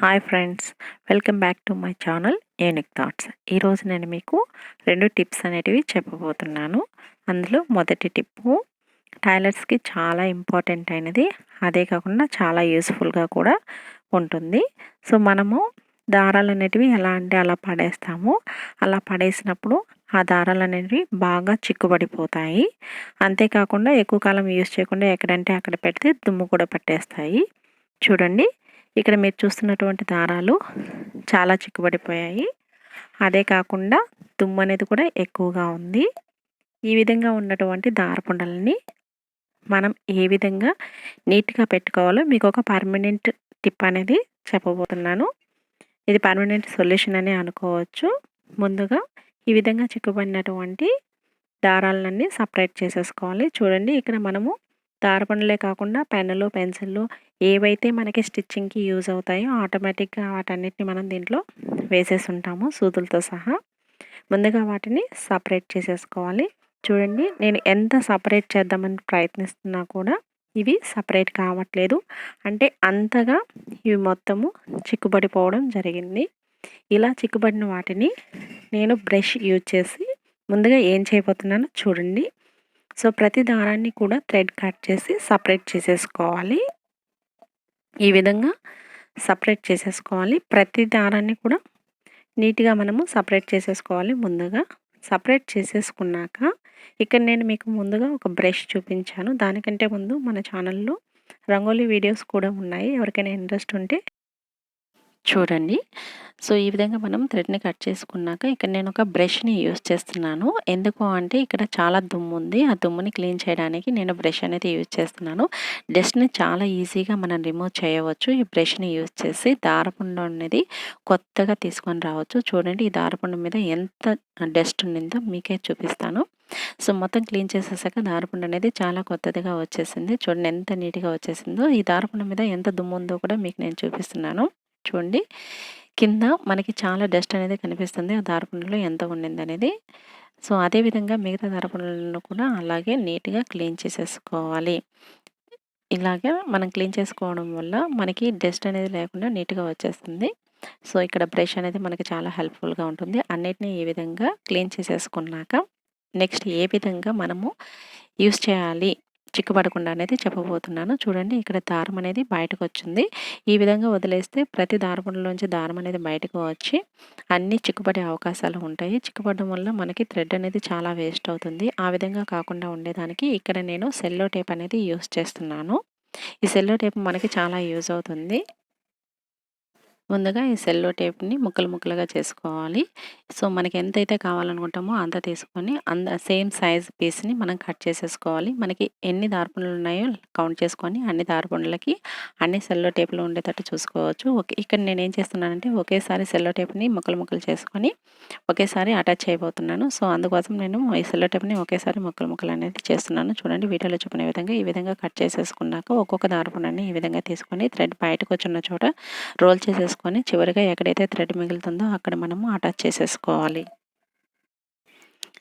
Hi friends, welcome back to my channel unique thoughts. ఈరోజు నేను మీకు 2 టిప్స్ అనేటివి చెప్పబోతున్నాను. అందులో మొదటి టిప్పు టైలర్స్కి చాలా ఇంపార్టెంట్ అయినది. అదే కాకుండా చాలా యూస్ఫుల్గా కూడా ఉంటుంది. సో మనము దారాలు అనేటివి ఎలా అంటే అలా పడేస్తాము. అలా పడేసినప్పుడు ఆ దారాలు అనేటివి బాగా చిక్కుబడిపోతాయి. అంతేకాకుండా ఎక్కువ కాలం యూస్ చేయకుండా ఎక్కడంటే అక్కడ పెడితే దుమ్ము కూడా పట్టేస్తాయి. చూడండి, ఇక్కడ మీరు చూస్తున్నటువంటి దారాలు చాలా చిక్కుబడిపోయాయి. అదే కాకుండా దుమ్ము అనేది కూడా ఎక్కువగా ఉంది. ఈ విధంగా ఉన్నటువంటి దారపుండలని మనం ఏ విధంగా నీట్గా పెట్టుకోవాలో మీకు ఒక పర్మనెంట్ టిప్ అనేది చెప్పబోతున్నాను. ఇది పర్మనెంట్ సొల్యూషన్ అని అనుకోవచ్చు. ముందుగా ఈ విధంగా చిక్కుబడినటువంటి దారాలన్నీ సపరేట్ చేసేసుకోవాలి. చూడండి, ఇక్కడ మనము దారపుండలే కాకుండా పెన్నులు, పెన్సిళ్ళు ఏవైతే మనకి స్టిచ్చింగ్కి యూజ్ అవుతాయో ఆటోమేటిక్గా వాటన్నిటిని మనం దీంట్లో వేసేసి ఉంటాము సూదులతో సహా. ముందుగా వాటిని సపరేట్ చేసేసుకోవాలి. చూడండి, నేను ఎంత సపరేట్ చేద్దామని ప్రయత్నిస్తున్నా కూడా ఇవి సపరేట్ కావట్లేదు. అంటే అంతగా ఇవి మొత్తము చిక్కుబడిపోవడం జరిగింది. ఇలా చిక్కుబడిన వాటిని నేను బ్రష్ యూజ్ చేసి ముందుగా ఏం చేయబోతున్నానో చూడండి. సో ప్రతి దారాన్ని కూడా థ్రెడ్ కట్ చేసి సపరేట్ చేసేసుకోవాలి. ఈ విధంగా సపరేట్ చేసేసుకోవాలి. ప్రతి దారాన్ని కూడా నీట్గా మనము సపరేట్ చేసేసుకోవాలి. ముందుగా సపరేట్ చేసేసుకున్నాక ఇక్కడ నేను మీకు ముందుగా ఒక బ్రష్ చూపించాను. దానికంటే ముందు మన ఛానల్లో రంగోలీ వీడియోస్ కూడా ఉన్నాయి. ఎవరికైనా ఇంట్రెస్ట్ ఉంటే చూడండి. సో ఈ విధంగా మనం థ్రెడ్ని కట్ చేసుకున్నాక ఇక్కడ నేను ఒక బ్రష్ని యూస్ చేస్తున్నాను. ఎందుకు అంటే ఇక్కడ చాలా దుమ్ము ఉంది. ఆ దుమ్ముని క్లీన్ చేయడానికి నేను బ్రష్ అనేది యూజ్ చేస్తున్నాను. డస్ట్ని చాలా ఈజీగా మనం రిమూవ్ చేయవచ్చు ఈ బ్రష్ని యూజ్ చేసి. దారపుండు అనేది కొత్తగా తీసుకొని రావచ్చు. చూడండి, ఈ దారపుండు మీద ఎంత డస్ట్ ఉండిందో మీకే చూపిస్తాను. సో మొత్తం క్లీన్ చేసేసాక దారపుండు అనేది చాలా కొత్తదిగా వచ్చేసింది. చూడండి ఎంత నీట్గా వచ్చేసిందో. ఈ దారపుండు మీద ఎంత దుమ్ము ఉందో కూడా మీకు నేను చూపిస్తున్నాను. చూడండి, కింద మనకి చాలా డస్ట్ అనేది కనిపిస్తుంది. ఆ దారపుండలో ఎంత ఉండింది అనేది. సో అదేవిధంగా మిగతా దారపుండలను కూడా అలాగే నీట్గా క్లీన్ చేసేసుకోవాలి. ఇలాగే మనం క్లీన్ చేసుకోవడం వల్ల మనకి డస్ట్ అనేది లేకుండా నీట్గా వచ్చేస్తుంది. సో ఇక్కడ బ్రష్ అనేది మనకి చాలా హెల్ప్ఫుల్గా ఉంటుంది. అన్నిటినీ ఈ విధంగా క్లీన్ చేసేసుకున్నాక నెక్స్ట్ ఏ విధంగా మనము యూస్ చేయాలి చిక్కుపడకుండా అనేది చెప్పబోతున్నాను. చూడండి, ఇక్కడ దారం అనేది బయటకు వచ్చింది. ఈ విధంగా వదిలేస్తే ప్రతి దారపుండలోంచి దారం అనేది బయటకు వచ్చి అన్నీ చిక్కుపడే అవకాశాలు ఉంటాయి. చిక్కుపడడం వల్ల మనకి థ్రెడ్ అనేది చాలా వేస్ట్ అవుతుంది. ఆ విధంగా కాకుండా ఉండేదానికి ఇక్కడ నేను సెల్లో టేప్ అనేది యూస్ చేస్తున్నాను. ఈ సెల్లో టేప్ మనకి చాలా యూజ్ అవుతుంది. ముందుగా ఈ సెల్లో టేప్ని ముక్కలు ముక్కలుగా చేసుకోవాలి. సో మనకి ఎంతైతే కావాలనుకుంటామో అంత తీసుకొని సేమ్ సైజ్ పీస్ని మనం కట్ చేసేసుకోవాలి. మనకి ఎన్ని దారపుండలు ఉన్నాయో కౌంట్ చేసుకొని అన్ని దారపుండలకి అన్ని సెల్లో టేప్లు ఉండేటట్టు చూసుకోవచ్చు. ఇక్కడ నేను ఏం చేస్తున్నానంటే ఒకేసారి సెల్లో టేప్ని ముక్కలు ముక్కలు చేసుకొని ఒకేసారి అటాచ్ చేయబోతున్నాను. సో అందుకోసం నేను ఈ సెల్లో టేప్ని ఒకేసారి ముక్కలు ముక్కలు అనేది చేస్తున్నాను. చూడండి, వీడియోలో చూపిన విధంగా ఈ విధంగా కట్ చేసేసుకున్నాక ఒక్కొక్క దారపుండని ఈ విధంగా తీసుకొని థ్రెడ్ బయటకు వచ్చిన చోట రోల్ చేసేసుకొని చివరిగా ఎక్కడైతే థ్రెడ్ మిగులుతుందో అక్కడ మనము అటాచ్ చేసేసుకోవాలి.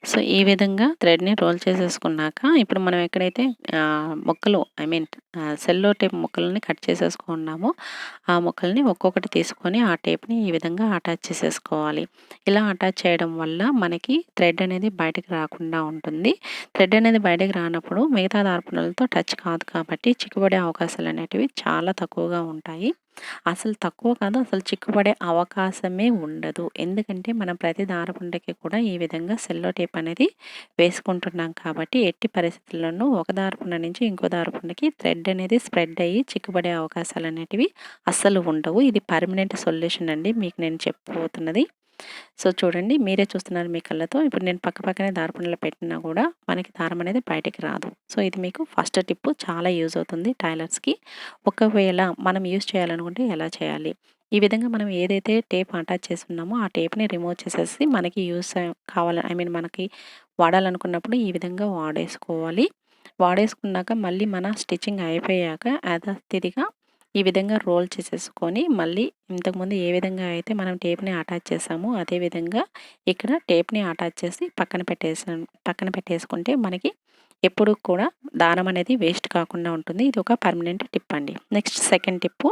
సో ఈ విధంగా థ్రెడ్ని రోల్ చేసేసుకున్నాక ఇప్పుడు మనం ఎక్కడైతే ముక్కలు సెల్లో టేప్ ముక్కలని కట్ చేసేసుకున్నామో ఆ ముక్కల్ని ఒక్కొక్కటి తీసుకొని ఆ టేప్ని ఈ విధంగా అటాచ్ చేసేసుకోవాలి. ఇలా అటాచ్ చేయడం వల్ల మనకి థ్రెడ్ అనేది బయటకు రాకుండా ఉంటుంది. థ్రెడ్ అనేది బయటకు రానప్పుడు మిగతా దారపుండలతో టచ్ కాదు కాబట్టి చిక్కుబడే అవకాశాలు అనేటివి చాలా తక్కువగా ఉంటాయి. అసలు తక్కువ కాదు, అసలు చిక్కుపడే అవకాశమే ఉండదు. ఎందుకంటే మనం ప్రతి దారపుండకి కూడా ఈ విధంగా సెల్లో టేప్ అనేది వేసుకుంటున్నాం కాబట్టి ఎట్టి పరిస్థితుల్లోనూ ఒక దారపుండ నుంచి ఇంకో దారపుండకి థ్రెడ్ అనేది స్ప్రెడ్ అయ్యి చిక్కుపడే అవకాశాలు అనేటివి అస్సలు ఉండవు. ఇది పర్మనెంట్ సొల్యూషన్ అండి మీకు నేను చెప్పబోతున్నది. సో చూడండి, మీరే చూస్తున్నారు మీ కళ్ళతో. ఇప్పుడు నేను పక్కనే దారపుండలు పెట్టినా కూడా మనకి దారం అనేది బయటికి రాదు. సో ఇది మీకు ఫస్ట్ టిప్, చాలా యూజ్ అవుతుంది టైలర్స్కి. ఒకవేళ మనం యూజ్ చేయాలనుకుంటే ఎలా చేయాలి? ఈ విధంగా మనం ఏదైతే టేప్ అటాచ్ చేస్తున్నామో ఆ టేప్ని రిమూవ్ చేసేసి మనకి యూస్ మనకి వాడాలనుకున్నప్పుడు ఈ విధంగా వాడేసుకోవాలి. వాడేసుకున్నాక మళ్ళీ మన స్టిచ్చింగ్ అయిపోయాక యథాస్థితిగా ఈ విధంగా రోల్ చేసేసుకొని మళ్ళీ ఇంతకుముందు ఏ విధంగా అయితే మనం టేప్ని అటాచ్ చేసామో అదే విధంగా ఇక్కడ టేప్ని అటాచ్ చేసి పక్కన పెట్టేసుకుంటే మనకి ఎప్పుడు కూడా దారం అనేది వేస్ట్ కాకుండా ఉంటుంది. ఇది ఒక పర్మనెంట్ టిప్ అండి. నెక్స్ట్ సెకండ్ టిప్పు,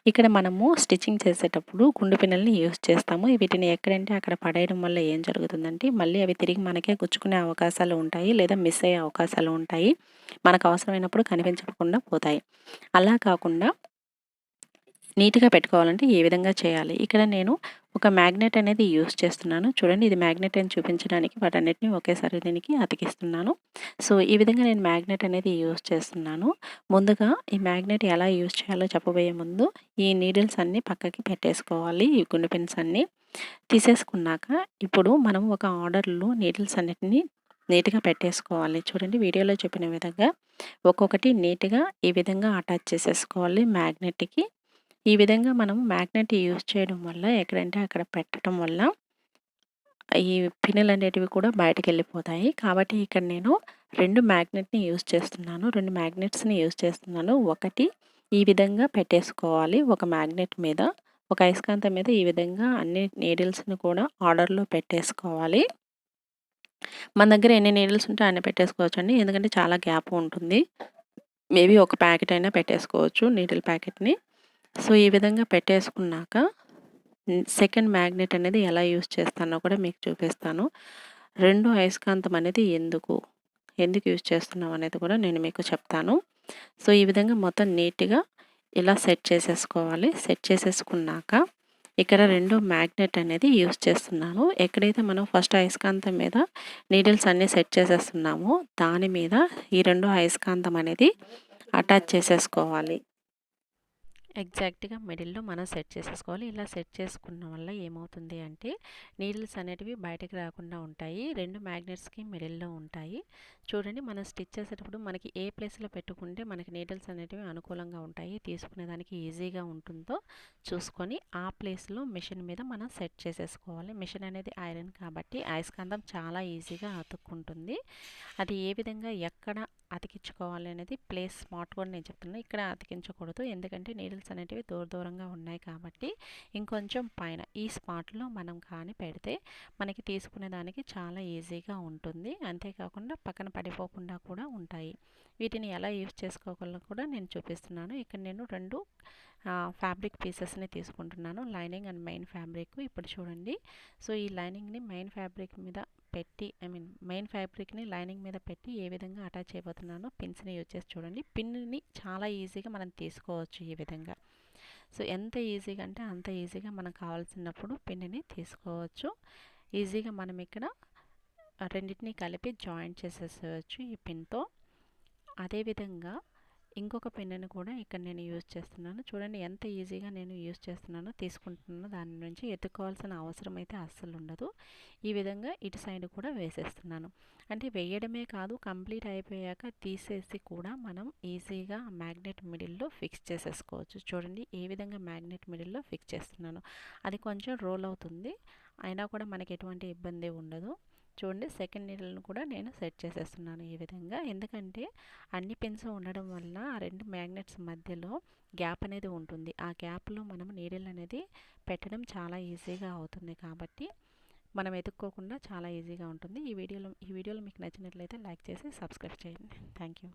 ఇక్కడ మనము స్టిచ్చింగ్ చేసేటప్పుడు గుండు పిన్నెల్ని యూజ్ చేస్తాము. వీటిని ఎక్కడంటే అక్కడ పడేయడం వల్ల ఏం జరుగుతుందంటే మళ్ళీ అవి తిరిగి మనకే గుచ్చుకునే అవకాశాలు ఉంటాయి, లేదా మిస్ అయ్యే అవకాశాలు ఉంటాయి. మనకు అవసరమైనప్పుడు కనిపించకుండా పోతాయి. అలా కాకుండా నీట్‌గా పెట్టుకోవాలంటే ఏ విధంగా చేయాలి? ఇక్కడ నేను ఒక మ్యాగ్నెట్ అనేది యూజ్ చేస్తున్నాను. చూడండి, ఇది మ్యాగ్నెట్ అని చూపించడానికి వాటన్నిటిని ఒకేసారి దీనికి అతికిస్తున్నాను. సో, ఈ విధంగా నేను మ్యాగ్నెట్ అనేది యూజ్ చేస్తున్నాను. ముందుగా ఈ మ్యాగ్నెట్ ఎలా యూజ్ చేయాలో చెప్పబోయే ముందు ఈ నీడిల్స్ అన్నీ పక్కకి పెట్టేసుకోవాలి. ఈ గుండు పిన్స్ అన్నీ తీసేసుకున్నాక ఇప్పుడు మనం ఒక ఆర్డర్‌లో నీడిల్స్ అన్నిటిని నీట్‌గా పెట్టేసుకోవాలి. చూడండి, వీడియోలో చెప్పిన విధంగా ఒక్కొక్కటి నీట్‌గా ఈ విధంగా అటాచ్ చేసేసుకోవాలి మ్యాగ్నెట్‌కి. ఈ విధంగా మనం మ్యాగ్నెట్ యూజ్ చేయడం వల్ల ఎక్కడంటే అక్కడ పెట్టడం వల్ల ఈ పిన్నులనేటివి కూడా బయటకెళ్ళిపోతాయి. కాబట్టి ఇక్కడ నేను 2 మ్యాగ్నెట్‌ని యూజ్ చేస్తున్నాను. 2 మ్యాగ్నెట్స్‌ని యూజ్ చేస్తున్నాను. ఒకటి ఈ విధంగా పెట్టేసుకోవాలి ఒక మ్యాగ్నెట్ మీద. ఒక అయస్కాంతం మీద ఈ విధంగా అన్ని నీడిల్స్‌ని కూడా ఆర్డర్‌లో పెట్టేసుకోవాలి. మన దగ్గర ఎన్ని నీడిల్స్ ఉంటే అన్ని పెట్టేసుకోవచ్చండి. ఎందుకంటే చాలా గ్యాప్ ఉంటుంది. మేబీ ఒక ప్యాకెట్ అయినా పెట్టేసుకోవచ్చు నీడిల్ ప్యాకెట్‌ని. సో, ఈ విధంగా పెట్టేసుకున్నాక సెకండ్ మ్యాగ్నెట్ అనేది ఎలా యూజ్ చేస్తానో కూడా మీకు చూపిస్తాను. 2 అయస్కాంతం అనేది ఎందుకు యూజ్ చేస్తున్నాం అనేది కూడా నేను మీకు చెప్తాను. సో, ఈ విధంగా మొత్తం నీట్‌గా ఇలా సెట్ చేసేసుకోవాలి. సెట్ చేసేసుకున్నాక ఇక్కడ 2 మ్యాగ్నెట్ అనేది యూజ్ చేస్తున్నాను. ఎక్కడైతే మనం ఫస్ట్ అయస్కాంతం మీద నీడిల్స్ అన్నీ సెట్ చేసేస్తున్నామో దాని మీద ఈ 2 అయస్కాంతం అనేది అటాచ్ చేసేసుకోవాలి. ఎగ్జాక్ట్‌గా మిడిల్‌లో మనం సెట్ చేసేసుకోవాలి. ఇలా సెట్ చేసుకున్న వల్ల ఏమవుతుంది అంటే నీడిల్స్ అనేటివి బయటకి రాకుండా ఉంటాయి. 2 మ్యాగ్నెట్స్‌కి మిడిల్‌లో ఉంటాయి. చూడండి, మనం స్టిచ్ చేసేటప్పుడు మనకి ఏ ప్లేస్‌లో పెట్టుకుంటే మనకి నీడిల్స్ అనేటివి అనుకూలంగా ఉంటాయి, తీసుకునేదానికి ఈజీగా ఉంటుందో చూసుకొని ఆ ప్లేస్‌లో మిషన్ మీద మనం సెట్ చేసేసుకోవాలి. మిషన్ అనేది ఐరన్ కాబట్టి అయస్కాంతం చాలా ఈజీగా అతుక్కుంటుంది. అది ఏ విధంగా ఎక్కడ అతికించుకోవాలి అనేది ప్లేస్ స్మార్ట్ కూడా నేను చెప్తున్నాను. ఇక్కడ అతికించకూడదు, ఎందుకంటే నీడిల్స్ అనేటివి దూరంగా ఉన్నాయి కాబట్టి ఇంకొంచెం పైన ఈ స్పాట్లో మనం కానీ పెడితే మనకి తీసుకునేదానికి చాలా ఈజీగా ఉంటుంది. అంతేకాకుండా పక్కన పడిపోకుండా కూడా ఉంటాయి. వీటిని ఎలా యూజ్ చేసుకోవాలో కూడా నేను చూపిస్తున్నాను. ఇక్కడ నేను 2 ఫ్యాబ్రిక్ పీసెస్ని తీసుకుంటున్నాను, లైనింగ్ అండ్ మెయిన్ ఫ్యాబ్రిక్. ఇప్పుడు చూడండి, సో ఈ లైనింగ్ని మెయిన్ ఫ్యాబ్రిక్ మీద పెట్టి మెయిన్ ఫ్యాబ్రిక్ని లైనింగ్ మీద పెట్టి ఏ విధంగా అటాచ్ చేయబోతున్నానో పిన్స్ని యూజ్ చేసి చూడండి. పిన్ని చాలా ఈజీగా మనం తీసుకోవచ్చు ఈ విధంగా. సో ఎంత ఈజీగా అంటే అంత ఈజీగా మనకు కావాల్సినప్పుడు పిన్నిని తీసుకోవచ్చు. ఈజీగా మనం ఇక్కడ రెండింటిని కలిపి జాయింట్ చేసేసేయచ్చు ఈ పిన్తో. అదేవిధంగా ఇంకొక పెన్నుని కూడా ఇక్కడ నేను యూజ్ చేస్తున్నాను. చూడండి ఎంత ఈజీగా నేను యూజ్ చేస్తున్నానో, తీసుకుంటున్నానో దాని నుంచి ఎత్తుకోవాల్సిన అవసరం అయితే అస్సలు ఉండదు. ఈ విధంగా ఇటు సైడ్ కూడా వేసేస్తున్నాను. అంటే వేయడమే కాదు, కంప్లీట్ అయిపోయాక తీసేసి కూడా మనం ఈజీగా మ్యాగ్నెట్ మిడిల్లో ఫిక్స్ చేసేసుకోవచ్చు. చూడండి ఏ విధంగా మ్యాగ్నెట్ మిడిల్లో ఫిక్స్ చేస్తున్నాను. అది కొంచెం రోల్ అవుతుంది, అయినా కూడా మనకి ఎటువంటి ఇబ్బంది ఉండదు. చూడండి, సెకండ్ నీడిల్ను కూడా నేను సెట్ చేసేస్తున్నాను ఈ విధంగా. ఎందుకంటే అన్ని పిన్స్ ఉండడం వల్ల ఆ 2 మ్యాగ్నెట్స్ మధ్యలో గ్యాప్ అనేది ఉంటుంది. ఆ గ్యాప్లో మనం నీడిల్ అనేది పెట్టడం చాలా ఈజీగా అవుతుంది కాబట్టి మనం ఎతుక్కోకుండా చాలా ఈజీగా ఉంటుంది. ఈ వీడియోలో మీకు నచ్చినట్లయితే లైక్ చేసి సబ్స్క్రైబ్ చేయండి. Thank you.